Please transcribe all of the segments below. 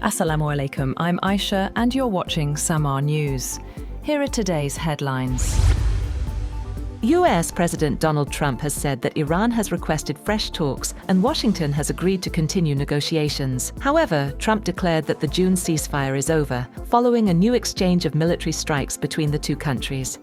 Assalamu alaikum, I'm Aisha and you're watching SAMAA News. Here are today's headlines. US President Donald Trump has said that Iran has requested fresh talks and Washington has agreed to continue negotiations. However, Trump declared that the June ceasefire is over, following a new exchange of military strikes between the two countries.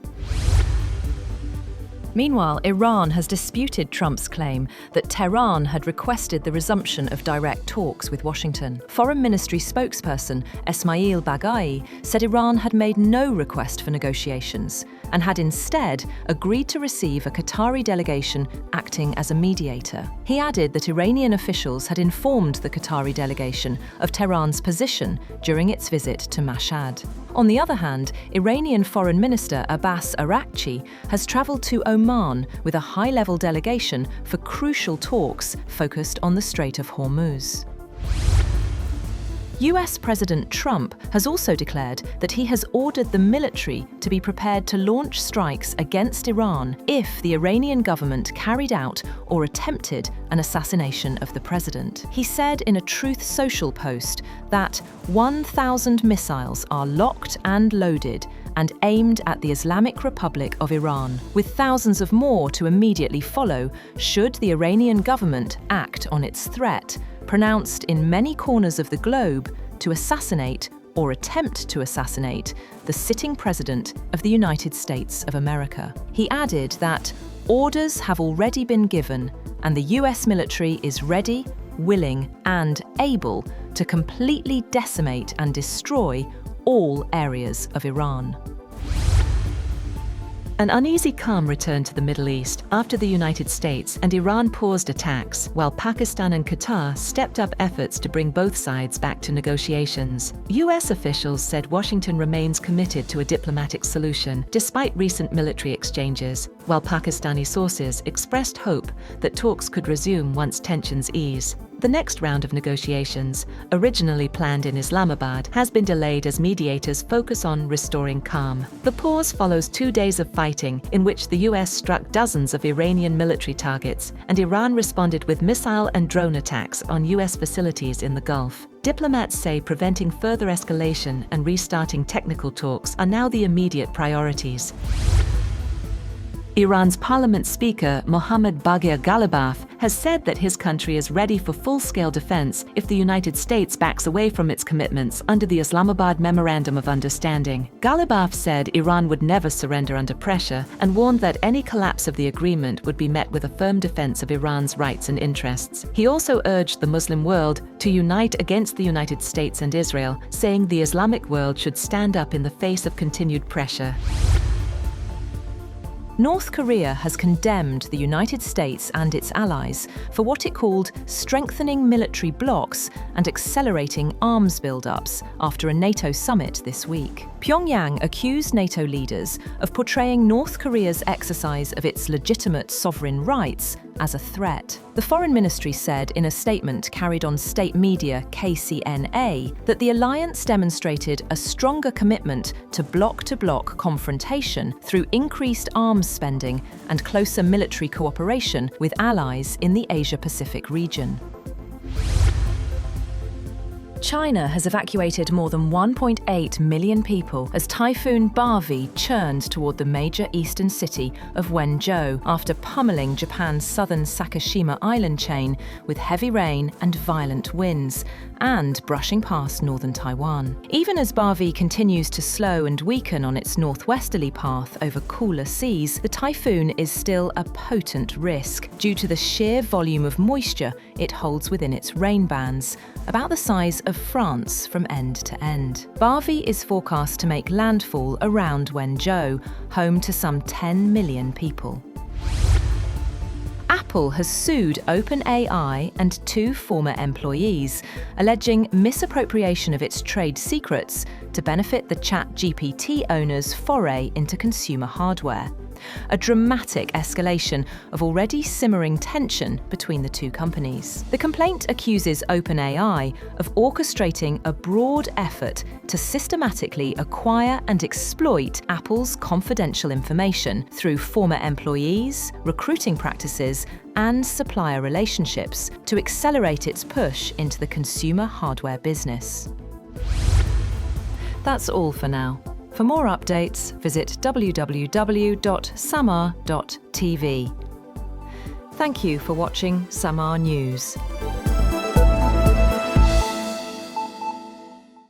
Meanwhile, Iran has disputed Trump's claim that Tehran had requested the resumption of direct talks with Washington. Foreign Ministry spokesperson Esmail Baghaei said Iran had made no request for negotiations and had instead agreed to receive a Qatari delegation acting as a mediator. He added that Iranian officials had informed the Qatari delegation of Tehran's position during its visit to Mashhad. On the other hand, Iranian Foreign Minister Abbas Araghchi has travelled to Oman with a high-level delegation for crucial talks focused on the Strait of Hormuz. US President Trump has also declared that he has ordered the military to be prepared to launch strikes against Iran if the Iranian government carried out or attempted an assassination of the president. He said in a Truth Social post that 1,000 missiles are locked and loaded and aimed at the Islamic Republic of Iran, with thousands of more to immediately follow should the Iranian government act on its threat, pronounced in many corners of the globe, to assassinate or attempt to assassinate the sitting president of the United States of America. He added that orders have already been given and the US military is ready, willing and able to completely decimate and destroy all areas of Iran. An uneasy calm returned to the Middle East after the United States and Iran paused attacks, while Pakistan and Qatar stepped up efforts to bring both sides back to negotiations. US officials said Washington remains committed to a diplomatic solution despite recent military exchanges, while Pakistani sources expressed hope that talks could resume once tensions ease. The next round of negotiations, originally planned in Islamabad, has been delayed as mediators focus on restoring calm. The pause follows 2 days of fighting in which the US struck dozens of Iranian military targets and Iran responded with missile and drone attacks on US facilities in the Gulf. Diplomats say preventing further escalation and restarting technical talks are now the immediate priorities. Iran's parliament speaker, Mohammad Baghir Ghalibaf, has said that his country is ready for full-scale defense if the United States backs away from its commitments under the Islamabad Memorandum of Understanding. Ghalibaf said Iran would never surrender under pressure and warned that any collapse of the agreement would be met with a firm defense of Iran's rights and interests. He also urged the Muslim world to unite against the United States and Israel, saying the Islamic world should stand up in the face of continued pressure. North Korea has condemned the United States and its allies for what it called strengthening military blocs and accelerating arms build-ups after a NATO summit this week. Pyongyang accused NATO leaders of portraying North Korea's exercise of its legitimate sovereign rights as a threat. The Foreign Ministry said in a statement carried on state media KCNA that the alliance demonstrated a stronger commitment to bloc-to-bloc confrontation through increased arms spending and closer military cooperation with allies in the Asia-Pacific region. China has evacuated more than 1.8 million people as Typhoon Barvi churned toward the major eastern city of Wenzhou after pummeling Japan's southern Sakishima island chain with heavy rain and violent winds, and brushing past northern Taiwan. Even as Barvi continues to slow and weaken on its northwesterly path over cooler seas, the typhoon is still a potent risk due to the sheer volume of moisture it holds within its rain bands, about the size of France from end to end. Barvi is forecast to make landfall around Wenzhou, home to some 10 million people. Apple has sued OpenAI and 2 former employees, alleging misappropriation of its trade secrets to benefit the ChatGPT owner's foray into consumer hardware. A dramatic escalation of already simmering tension between the two companies. The complaint accuses OpenAI of orchestrating a broad effort to systematically acquire and exploit Apple's confidential information through former employees, recruiting practices, and supplier relationships to accelerate its push into the consumer hardware business. That's all for now. For more updates, visit www.samaa.tv. Thank you for watching SAMAA News.